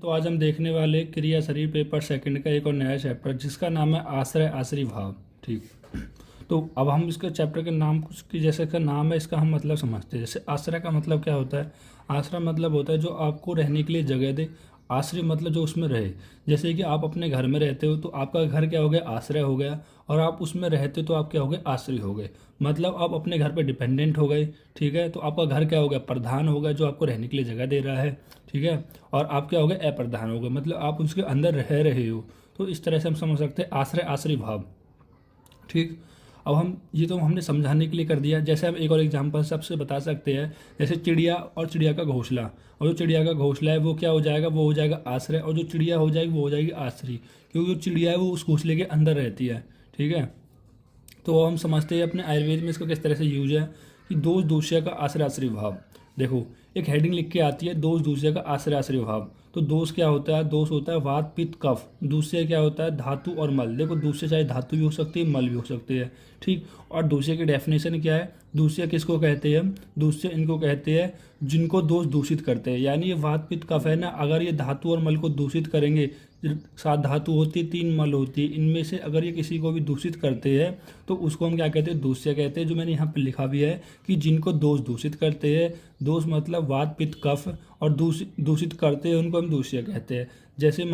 तो आज हम देखने वाले क्रिया शरीर पेपर सेकंड का एक और नया चैप्टर जिसका नाम है आश्रय आश्रय भाव। ठीक। तो अब हम इसके चैप्टर के नाम की जैसे इसका नाम है इसका हम मतलब समझते हैं। जैसे आश्रय का मतलब क्या होता है? आश्रय मतलब होता है जो आपको रहने के लिए जगह दे। आश्रय मतलब जो उसमें रहे। जैसे कि आप अपने घर में रहते हो तो आपका घर क्या हो गया? आश्रय हो गया। और आप उसमें रहते तो आप क्या हो गए? आश्रय हो गए। मतलब आप अपने घर पे डिपेंडेंट हो गए। ठीक है। तो आपका घर क्या हो गया? प्रधान हो गया जो आपको रहने के लिए जगह दे रहा है। ठीक है। और आप क्या हो गए? अप्रधान हो गए मतलब आप उसके अंदर रह रहे हो। तो इस तरह से हम समझ सकते हैं आश्रय आश्रय भाव। ठीक। अब हम ये तो हमने समझाने के लिए कर दिया। जैसे हम एक और एग्जांपल सबसे बता सकते हैं। जैसे चिड़िया और चिड़िया का घोंसला। और जो चिड़िया का घोंसला है वो क्या हो जाएगा? वो हो जाएगा आश्रय। और जो चिड़िया हो जाएगी वो हो जाएगी आश्रय। क्योंकि जो चिड़िया है वो उस घोंसले के अंदर रहती है। ठीक है। तो हम समझते हैं अपने आयुर्वेद में इसका किस तरह से यूज है कि दोष दूसरे का आश्रय आश्रय भाव। देखो एक हेडिंग लिख के आती है दोष दूसरे का आश्रय आश्रय भाव। तो दोष क्या होता है? दोष होता है वात पित्त कफ। दूसरे क्या होता है? धातु और मल। देखो दूसरे चाहे धातु भी हो सकती है मल भी हो सकती है। ठीक। और दूसरे की डेफिनेशन क्या है? दूसरे किसको कहते हैं? दूसरे इनको कहते हैं जिनको दोष दूषित करते हैं। यानी ये वात पित्त कफ है ना, अगर ये धातु और मल को दूषित करेंगे, 7 धातु होती है 3 मल होती है, इनमें से अगर ये किसी को भी दूषित करते हैं तो उसको हम क्या कहते हैं? दूष्य कहते हैं। जो मैंने यहाँ पे लिखा भी है कि जिनको दोष दूषित करते हैं, दोष मतलब वात पित्त कफ, और दूषित करते हैं उनको हम दूष्य कहते हैं। जैसे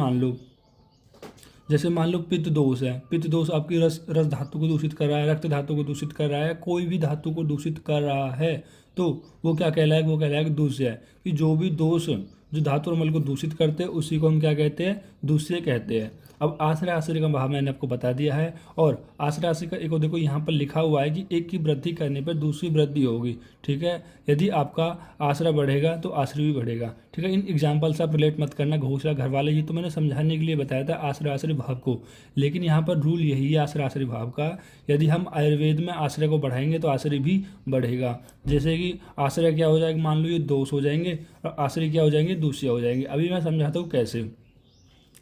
मान लो पित्त दोष है। पित्त दोष आपकी रस धातु को दूषित कर रहा है, रक्त धातु को दूषित कर रहा है, कोई भी धातु को दूषित कर रहा है तो वो क्या कहलाएगा? वो कहलाएगा दूष्य है। कि जो भी दोष जो धातु और मल को दूषित करते हैं उसी को हम क्या कहते हैं? दूषित कहते हैं। अब आश्रय आश्रय का भाव मैंने आपको बता दिया है। और आश्रय आश्रय का एक और देखो यहाँ पर लिखा हुआ है कि एक की वृद्धि करने पर दूसरी वृद्धि होगी। ठीक है। यदि आपका आश्रय बढ़ेगा तो आश्रय भी बढ़ेगा। ठीक है। इन एग्जाम्पल से आप रिलेट मत करना। घोषणा घर वाले ये तो मैंने समझाने के लिए बताया था आश्रय आश्रय भाव को। लेकिन यहाँ पर रूल यही है आश्रय आश्रय भाव का। यदि हम आयुर्वेद में आश्रय को बढ़ाएंगे तो आश्रय भी बढ़ेगा। जैसे कि आश्रय क्या हो जाएगा? मान लो ये दोष हो जाएंगे और आश्रय क्या हो जाएंगे? दूष्य हो जाएंगे। अभी मैं समझाता हूँ कैसे।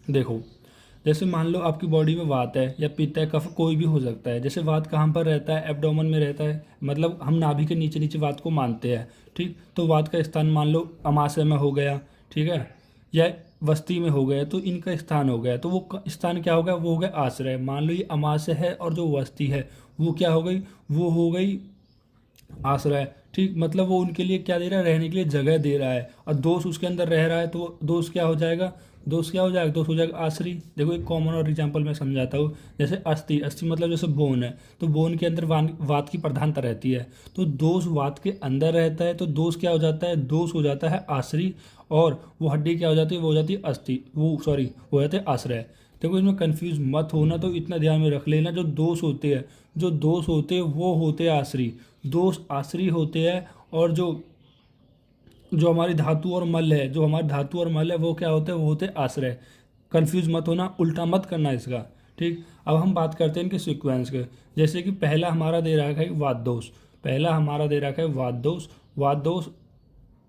देखो जैसे मान लो आपकी बॉडी में वात है या पित्त है, कफ कोई भी हो सकता है। जैसे वात कहाँ पर रहता है? एब्डोमेन में रहता है। मतलब हम नाभि के नीचे नीचे वात को मानते हैं। ठीक। तो वात का स्थान मान लो अमाशय में हो गया। ठीक है। या वस्ती में हो गया तो इनका स्थान हो गया। तो वो स्थान क्या हो गया? वो हो गया आश्रय। मान लो ये अमाशय है और जो वस्ती है वो क्या हो गई? वो हो गई आश्रय। ठीक। मतलब वो उनके लिए क्या दे रहा है? रहने के लिए जगह दे रहा है। और दोष उसके अंदर रह रहा है तो वो दोष क्या हो जाएगा? दोष क्या हो जाएगा? दोष हो जाएगा आश्रय। देखो एक कॉमन और एग्जांपल मैं समझाता हूँ। जैसे अस्थि। अस्थि मतलब जैसे बोन है तो बोन के अंदर वात की प्रधानता रहती है। तो दोष वात के अंदर रहता है तो दोष क्या हो जाता है? दोष हो जाता है आश्रय। और वो हड्डी क्या हो जाती है? वो हो जाती है अस्थि। वो सॉरी वो हो जाते हैं आश्रय। देखो इसमें कंफ्यूज मत होना, तो इतना ध्यान में रख लेना। जो दोष होते हैं वो होते हैं आश्रय। दोष आश्रय होते हैं। और जो जो हमारी धातु और मल है वो क्या होते हैं? वो होते हैं आश्रय। कंफ्यूज मत होना, उल्टा मत करना इसका। ठीक। अब हम बात करते हैं इनके सीक्वेंस के। जैसे कि पहला हमारा दे रखा है वात दोष। वात दोष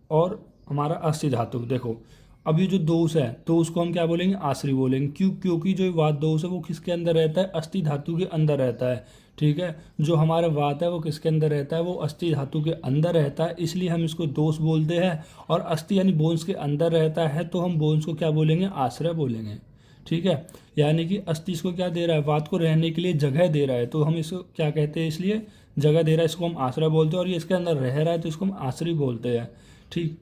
और हमारा अस्थि धातु। देखो अब ये जो दोष है तो उसको हम क्या बोलेंगे? आश्रय बोलेंगे। क्योंकि जो वात दोष है वो किसके अंदर रहता है? अस्थि धातु के अंदर रहता है। ठीक है। जो हमारा वात है वो किसके अंदर रहता है? वो अस्थि धातु के अंदर रहता है, इसलिए हम इसको दोष बोलते हैं। और अस्थि यानी बोन्स के अंदर रहता है तो हम बोन्स को क्या बोलेंगे? आश्रय बोलेंगे। ठीक है। यानी कि अस्थि इसको क्या दे रहा है? वात को रहने के लिए जगह दे रहा है तो हम इसको क्या कहते हैं? इसलिए जगह दे रहा है इसको हम आश्रय बोलते हैं। और ये इसके अंदर रह रहा है तो इसको हम आश्रय बोलते हैं। ठीक।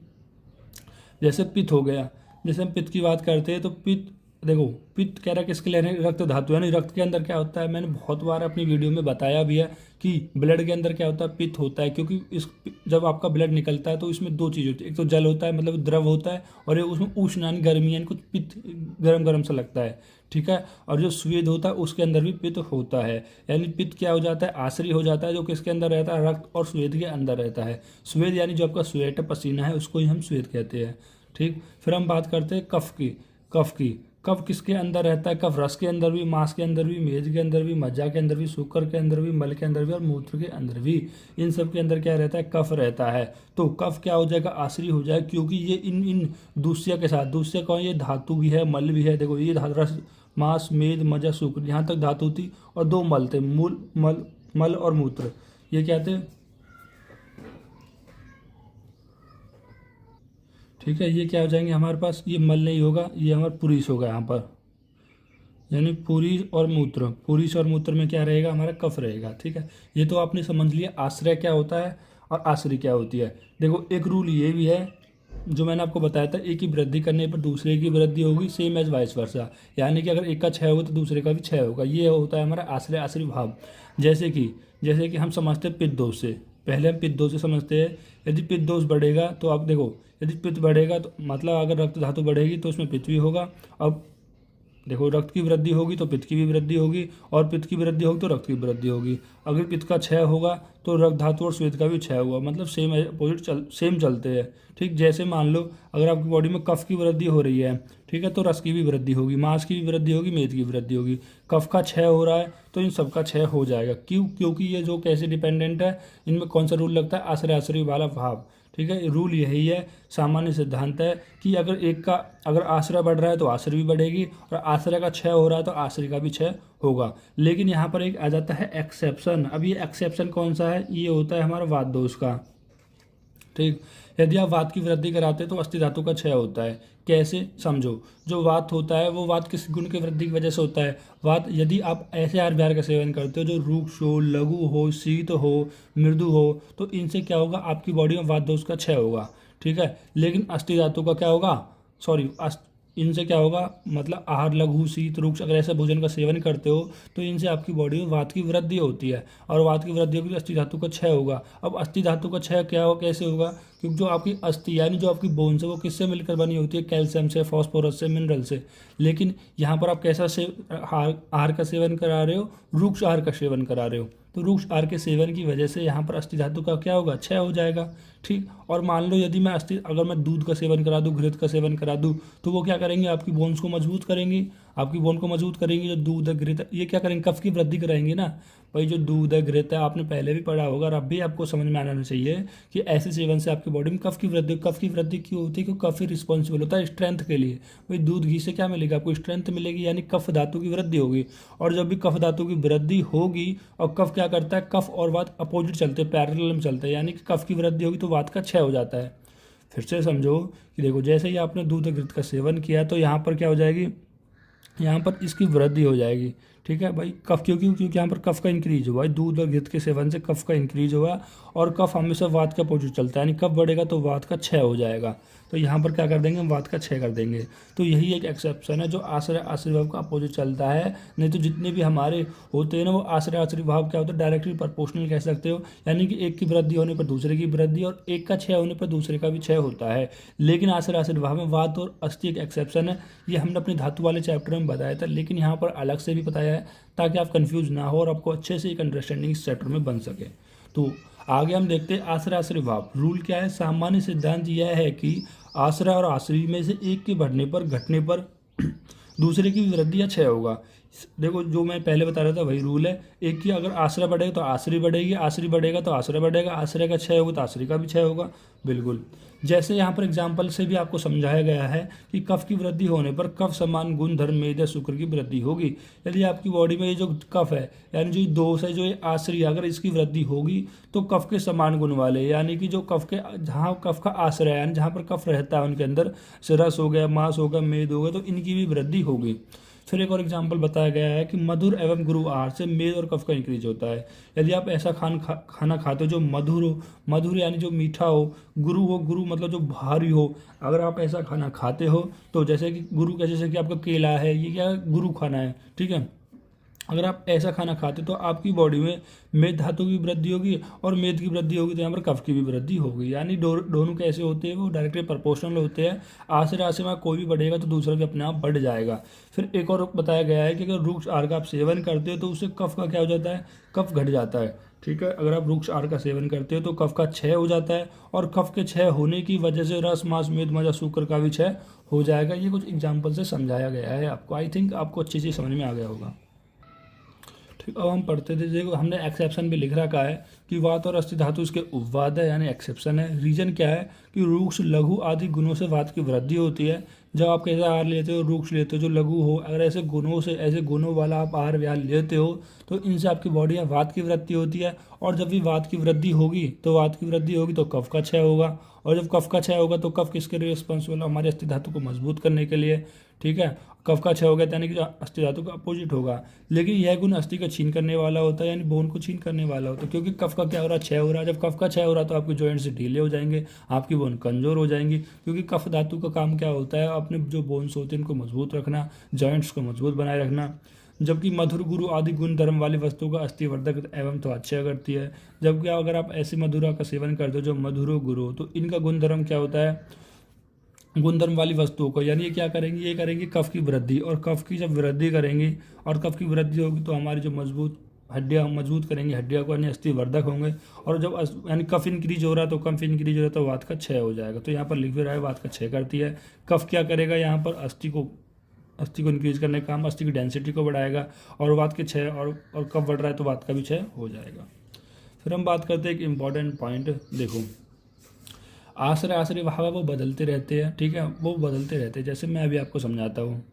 जैसे पित्त हो गया। जैसे हम पित्त की बात करते हैं तो पित्त देखो पित्त कह रहा है किसके लिए? रक्त धातु। यानी रक्त के अंदर क्या होता है? मैंने बहुत बार अपनी वीडियो में बताया भी है कि ब्लड के अंदर क्या होता है? पित्त होता है। क्योंकि इस जब आपका ब्लड निकलता है तो इसमें 2 चीज़ होती है। एक तो जल होता है मतलब द्रव होता है, और एक उसमें उष्ण यानी गर्मी यानी कुछ पित्त गर्म गर्म सा लगता है। ठीक है। और जो स्वेद होता है उसके अंदर भी पित्त होता है। यानी पित्त क्या हो जाता है? आश्रय हो जाता है जो किसके अंदर रहता है? रक्त और स्वेद के अंदर रहता है। स्वेद यानी जो आपका स्वेट पसीना है उसको ही हम स्वेद कहते हैं। ठीक। फिर हम बात करते हैं कफ किसके अंदर रहता है? कफ रस के अंदर भी, मांस के अंदर भी, मेद के अंदर भी, मज्जा के अंदर भी, शुक्र के अंदर भी, मल के अंदर भी और मूत्र के अंदर भी। इन सब के अंदर क्या रहता है? कफ रहता है। तो कफ क्या हो जाएगा? आश्रय हो जाएगा। क्योंकि ये इन दूसरे के साथ, दूसरे कौन? ये धातु भी है मल भी है। देखो ये रस मांस मेद मज्जा शुक्र, यहाँ तक धातु थी और 2 मल थे, मल और मूत्र। ये क्या थे? ठीक है, ये क्या हो जाएंगे हमारे पास, ये मल नहीं होगा, ये हमारा पुरीस होगा यहाँ पर, यानी पुरीस और मूत्र। पुरीस और मूत्र में क्या रहेगा, हमारा कफ रहेगा। ठीक है, ये तो आपने समझ लिया आश्रय क्या होता है और आश्रय क्या होती है। देखो एक रूल ये भी है जो मैंने आपको बताया था, एक की वृद्धि करने पर दूसरे की वृद्धि होगी, सेम एज वाइस वर्सा, यानी कि अगर एक का क्षय होगा तो दूसरे का भी क्षय होगा। ये होता है हमारा आश्रय आश्रय भाव। जैसे कि हम समझते हैं पित्त दोष से, पहले हम पित्त दोष से समझते हैं। यदि पित्त दोष बढ़ेगा तो आप देखो, यदि पित्त बढ़ेगा तो मतलब अगर रक्त धातु बढ़ेगी तो उसमें पित्त भी होगा। अब देखो रक्त की वृद्धि होगी तो पित्त की भी वृद्धि होगी, और पित्त की वृद्धि होगी तो रक्त की वृद्धि होगी। अगर पित्त का क्षय होगा तो रक्त धातु और श्वेत का भी क्षय होगा, मतलब सेम अपोजिट सेम चलते हैं। ठीक, जैसे मान लो अगर आपकी बॉडी में कफ की वृद्धि हो रही है, ठीक है, तो रस की भी वृद्धि होगी, मांस की भी वृद्धि होगी, मेद की वृद्धि होगी। कफ का क्षय हो रहा है तो इन सबका क्षय हो जाएगा। क्यों? क्योंकि ये जो कैसे डिपेंडेंट है, इनमें कौन सा रूल लगता है, आश्रय आश्रय वाला भाव। ठीक है, रूल यही है, सामान्य सिद्धांत है कि अगर आश्रय बढ़ रहा है तो आश्रय भी बढ़ेगी, और आश्रय का क्षय हो रहा है तो आश्रय का भी क्षय होगा। लेकिन यहाँ पर एक आ जाता है एक्सेप्शन। अब ये एक्सेप्शन कौन सा है, ये होता है हमारा वात दोष का। ठीक, यदि आप वात की वृद्धि कराते हैं तो अस्थि धातु का क्षय होता है। कैसे, समझो। जो वात होता है वो वात किस गुण की वृद्धि की वजह से होता है। वात, यदि आप ऐसे आहार विहार का सेवन करते हो जो रूक्ष हो, लघु हो, शीत हो, मृदु हो, तो इनसे क्या होगा, आपकी बॉडी में वात दोष का क्षय होगा। ठीक है, लेकिन अस्थि धातु का क्या होगा, सॉरी, इनसे क्या होगा, मतलब आहार, लघु, शीत, रूक्ष, अगर ऐसे भोजन का सेवन करते हो तो इनसे आपकी बॉडी में वात की वृद्धि होती है, और वात की वृद्धि होगी तो अस्थि धातु का क्षय होगा। अब अस्थि धातु का क्षय क्या हो, कैसे होगा, क्योंकि जो आपकी अस्थि यानी जो आपकी बोन्स है वो किससे मिलकर बनी होती है, कैल्शियम से, फॉस्फोरस से, मिनरल से। लेकिन यहाँ पर आप कैसा आहार का सेवन करा रहे हो, रूक्ष आहार का सेवन करा रहे हो, तो रूक्ष आहार के सेवन की वजह से यहाँ पर अस्थि धातु का क्या होगा, क्षय हो जाएगा। ठीक, और मान लो यदि अगर मैं दूध का सेवन करा दूँ, घृत का सेवन करा दूँ, तो वो क्या करेंगे, आपकी बोन्स को मजबूत करेंगी, आपकी बोन को मजबूत करेंगी। जो दूध है, घृत, ये क्या करेंगे, कफ की वृद्धि कराएंगे ना। भाई जो दूध है, घृत है, आपने पहले भी पढ़ा होगा और अब भी आपको समझ में आना चाहिए कि ऐसे सेवन से आपकी बॉडी में कफ की वृद्धि क्यों होती है, क्योंकि कफ ही रिस्पॉन्सिबल होता है स्ट्रेंथ के लिए। भाई दूध घी से क्या मिलेगा, आपको स्ट्रेंथ मिलेगी, यानी कफ धातु की वृद्धि होगी। और जब भी कफ धातु की वृद्धि होगी, और कफ क्या करता है, कफ और वात अपोजिट चलते हैं, पैरेलल में चलते हैं, यानी कि कफ की वृद्धि होगी तो वात का क्षय हो जाता है। फिर से समझो कि देखो, जैसे ही आपने दूध घृत का सेवन किया तो यहाँ पर क्या हो जाएगी, यहाँ पर इसकी वृद्धि हो जाएगी। ठीक है भाई, कफ क्योंकि यहाँ पर कफ का इंक्रीज हुआ है, दूध और घृत के सेवन से कफ का इंक्रीज हुआ, और कफ हमेशा वात के अपोजिट चलता है, यानी कफ बढ़ेगा तो वात का क्षय हो जाएगा। तो यहाँ पर क्या कर देंगे, हम वात का क्षय कर देंगे। तो यही एक एक्सेप्शन है जो आश्रय आश्रय भाव का अपोजिट चलता है। नहीं तो जितने भी हमारे होते हैं ना, वो आश्रय आश्रय भाव क्या होता है, डायरेक्टली प्रोपोर्शनल कह सकते हो, यानी कि एक की वृद्धि होने पर दूसरे की वृद्धि, और एक का क्षय होने पर दूसरे का भी क्षय होता है। लेकिन आश्रय आश्रय भाव में वात और अस्थि एक एक्सेप्शन है। ये हमने अपने धातु वाले चैप्टर में बताया था, लेकिन यहाँ पर अलग से भी बताया है ताकि आप कंफ्यूज ना हो और आपको अच्छे से एक अंडरस्टैंडिंग इस चैप्टर में बन सके। तो आगे हम देखते हैं आश्रय आश्रय भाव। रूल क्या है, सामान्य सिद्धांत यह है कि आश्रय और आश्रय में से एक के बढ़ने पर घटने पर दूसरे की वृद्धि या क्षय होगा। देखो जो मैं पहले बता रहा था वही रूल है, एक की अगर आश्रय बढ़ेगा तो आश्रय बढ़ेगी, आश्रय बढ़ेगा तो आश्रय बढ़ेगा, आश्रय का क्षय होगा तो आश्रय का भी क्षय होगा। बिल्कुल, जैसे यहाँ पर एग्जाम्पल से भी आपको समझाया गया है कि कफ की वृद्धि होने पर कफ समान गुण धर्म मेद या शुक्र की वृद्धि होगी। यदि आपकी बॉडी में ये जो कफ है, यानी जो दोष है, जो ये आश्रय, अगर इसकी वृद्धि होगी तो कफ के समान गुण वाले, यानी कि जो कफ के, जहाँ कफ का आश्रय है, यानी जहाँ पर कफ रहता है उनके अंदर, रस हो गया, मांस हो गया, मेद हो गया, तो इनकी भी वृद्धि होगी। फिर एक और एग्जाम्पल बताया गया है कि मधुर एवं गुरु आहार से मेद और कफ का इंक्रीज होता है। यदि आप ऐसा खाना खाते हो जो मधुर हो, मधुर यानी जो मीठा हो, गुरु मतलब जो भारी हो, अगर आप ऐसा खाना खाते हो तो जैसे कि गुरु का, जैसे कि आपका केला है, ये क्या गुरु खाना है। ठीक है, अगर आप ऐसा खाना खाते तो आपकी बॉडी में मेद धातु की वृद्धि होगी, और मेद की वृद्धि होगी तो यहाँ पर कफ की भी वृद्धि होगी। यानी दोनों कैसे होते हैं, वो डायरेक्टली प्रोपोर्शनल होते हैं। आश्रय आश्रय में कोई भी बढ़ेगा तो दूसरा भी अपने आप बढ़ जाएगा। फिर एक और बताया गया है कि अगर रूक्ष आहार का आप सेवन करते हो तो उससे कफ का क्या हो जाता है, कफ घट जाता है। ठीक है, अगर आप रूक्ष आहार का सेवन करते हो तो कफ का क्षय हो जाता है, और कफ के क्षय होने की वजह से रस, मांस, मेद, मज्जा, शुक्र का भी क्षय हो जाएगा। ये कुछ एग्जाम्पल से समझाया गया है आपको। आई थिंक आपको अच्छी चीज़ समझ में आ गया होगा। ठीक, अब हम पढ़ते थे, देखो हमने एक्सेप्शन भी लिख रखा है कि वात और अस्थि धातु इसके उपवाद है, यानी एक्सेप्शन है। रीजन क्या है कि रूक्ष, लघु आदि गुणों से वात की वृद्धि होती है। जब आप कैसा आहार लेते हो, रूक्ष लेते हो जो लघु हो, अगर ऐसे गुणों वाला आप आहार विहार लेते हो तो इनसे आपकी बॉडी में वात की वृद्धि होती है। और जब भी वात की वृद्धि होगी तो कफ का क्षय होगा, और जब कफ का क्षय होगा तो कफ किसके लिए रिस्पॉन्सिबल है, हमारे अस्थि धातु को मजबूत करने के लिए, ठीक है। कफ का क्षय हो गया यानी कि जो अस्थि धातु का अपोजिट होगा, लेकिन यह गुण अस्थि का छीन करने वाला होता है, यानी बोन को छीन करने वाला होता है, क्योंकि कफ का क्या हो रहा है, क्षय हो रहा है। जब कफ का क्षय हो रहा है तो आपके जॉइंट्स ढीले हो जाएंगे, आपकी बोन कमजोर हो जाएंगी, क्योंकि कफ धातु का काम क्या होता है, अपने जो बोन्स होते हैं इनको मजबूत रखना, जॉइंट्स को मजबूत बनाए रखना। जबकि मधुर गुरु आदि गुण धर्म वाली वस्तुओं का अस्थिवर्धक एवं त्वचा करती है। जबकि अगर आप ऐसी मधुरा का सेवन करते हो जो मधुरो गुरु, तो इनका गुणधर्म क्या होता है, गुणधर्म वाली वस्तुओं को, यानी ये क्या करेंगी, ये करेंगी कफ की वृद्धि, और कफ की जब वृद्धि करेंगी और कफ की वृद्धि होगी तो हमारी जो मजबूत हड्डियाँ मजबूत करेंगी, हड्डियाँ को यानी अस्थिवर्धक होंगे। और जब यानी कफ इंक्रीज हो रहा है तो कफ इंक्रीज हो रहा है तो वात का क्षय हो जाएगा। तो यहाँ पर लिख भी रहा है वात का क्षय करती है। कफ क्या करेगा, यहाँ पर अस्थि को इंक्रीज करने का काम, अस्थि की डेंसिटी को बढ़ाएगा, और वात के क्षय और कफ बढ़ रहा है तो वात का भी क्षय हो जाएगा। फिर हम बात करते हैं एक इम्पॉर्टेंट पॉइंट, देखो आश्रय भाव वो बदलते रहते हैं, ठीक है, वो बदलते रहते हैं। जैसे मैं अभी आपको समझाता हूँ,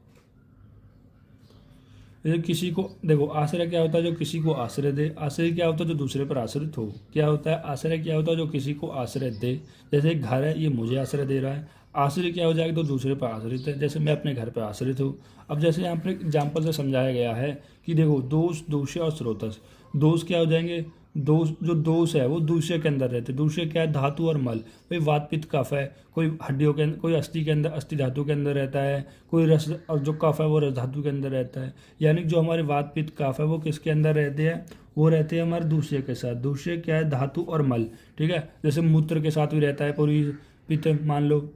जैसे किसी को देखो आश्रय क्या होता है, जो किसी को आश्रय दे। आश्रय क्या होता है, जो दूसरे पर आश्रित हो। क्या होता है आश्रय, क्या होता है, जो किसी को आश्रय दे। जैसे एक घर है, ये मुझे आश्रय दे रहा है। आश्रय क्या हो जाएगा, तो दूसरे पर आश्रित है, जैसे मैं अपने घर पर आश्रित हूँ। अब जैसे यहाँ पर एग्जाम्पल से समझाया गया है कि देखो दोष, दूष्य और स्रोतस। दोष क्या हो जाएंगे, दोष जो दोष है वो दूसरे के अंदर रहते हैं। दूसरे क्या है, धातु और मल। कोई वात पित्त कफ है, कोई हड्डियों के अंदर, कोई अस्थि के अंदर, अस्थि धातु के अंदर रहता है, कोई रस, और जो कफ है वो रस धातु के अंदर रहता है। यानी जो हमारे वात पित्त कफ है वो किसके अंदर रहते हैं, वो रहते हैं हमारे दूसरे के साथ। दूसरे क्या है, धातु और मल, ठीक है। जैसे मूत्र के साथ भी रहता है, पूरी पित्त मान लो,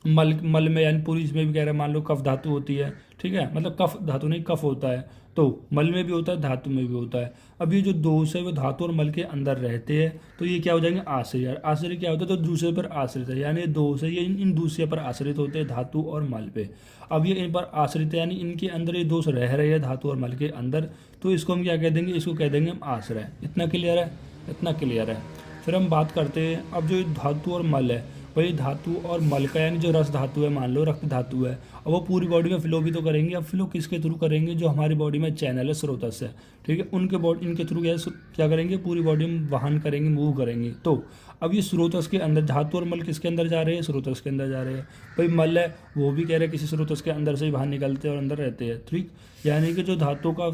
मल में यानी पूरी इसमें भी कह रहे हैं, मान लो कफ धातु होती है, ठीक है, मतलब कफ धातु नहीं कफ होता है, तो मल में भी होता है, धातु में भी होता है। अब ये जो दोष है वो धातु और मल के अंदर रहते हैं, तो ये क्या हो जाएंगे, आश्रय। आश्रय क्या होता है, तो दूसरे पर आश्रित है, यानी दोष है ये इन दूसरे पर आश्रित होते हैं, धातु और मल पे। अब ये इन पर आश्रित है, यानी इनके अंदर ये दोष रह रहे हैं धातु और मल के अंदर, तो इसको हम क्या कह देंगे, इसको कह देंगे हम आश्रय। इतना क्लियर है, इतना क्लियर है। फिर हम बात करते हैं, अब जो धातु और मल है, वही धातु और मल का, यानी जो रस धातु है, मान लो रक्त धातु है, और वो पूरी बॉडी में फ्लो भी तो करेंगे। अब फ्लो किसके थ्रू करेंगे, जो हमारी बॉडी में चैनल है, स्रोतस है, ठीक है, इनके थ्रू क्या करेंगे, पूरी बॉडी में वाहन करेंगे, मूव करेंगे। तो अब ये स्रोतस के अंदर, धातु और मल किसके अंदर जा रहे हैं, स्रोतस के अंदर जा रहे हैं। भाई मल है वो भी कह रहे हैं किसी स्रोतस के अंदर से ही बाहर निकलते हैं और अंदर रहते हैं, ठीक। यानी कि जो धातु का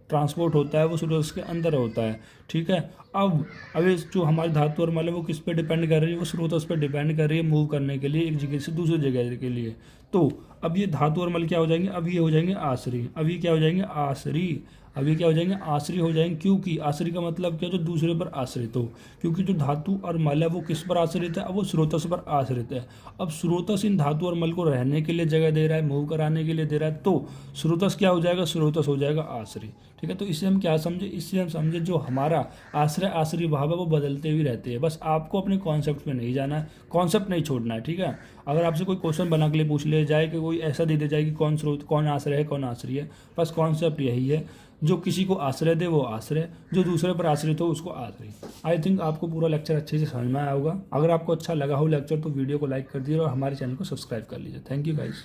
ट्रांसपोर्ट होता है वो स्रोतस के अंदर होता है, ठीक है। अब ये जो हमारी धातु और मल है वो किस पे डिपेंड कर रही है, वो स्रोतस पे डिपेंड कर रही है मूव करने के लिए, एक जगह से दूसरी जगह के लिए। तो अब ये धातु और मल क्या हो जाएंगे, अब ये हो जाएंगे आश्रय। अब ये क्या हो जाएंगे, आश्रय। अब ये क्या हो जाएंगे, आश्रय हो जाएंगे। क्योंकि आश्रय का मतलब क्या, जो दूसरे पर आश्रित हो। क्योंकि जो धातु और मल है वो किस पर आश्रित है, अब वो स्रोतस पर आश्रित है। अब स्रोतस इन धातु और मल को रहने के लिए जगह दे रहा है, मूव कराने के लिए दे रहा है, तो स्रोतस क्या हो जाएगा, स्रोतस हो जाएगा आश्रय, ठीक है। तो इससे हम क्या समझे, इससे हम समझे जो हमारा आश्रय भाव है वो बदलते भी रहते हैं। बस आपको अपने कॉन्सेप्ट में नहीं जाना है, कॉन्सेप्ट नहीं छोड़ना है, ठीक है। अगर आपसे कोई क्वेश्चन बना के लिए पूछ लिया जाए कि कोई ऐसा दे जाए कि कौन स्रोत, कौन आश्रय है, कौन आश्रय है, बस कॉन्सेप्ट यही है, जो किसी को आश्रय दे वो आश्रय, जो दूसरे पर आश्रित हो उसको आश्रय। आई थिंक आपको पूरा लेक्चर अच्छे से समझ में आया होगा। अगर आपको अच्छा लगा हो लेक्चर तो वीडियो को लाइक कर दीजिए और हमारे चैनल को सब्सक्राइब कर लीजिए। Thank you guys.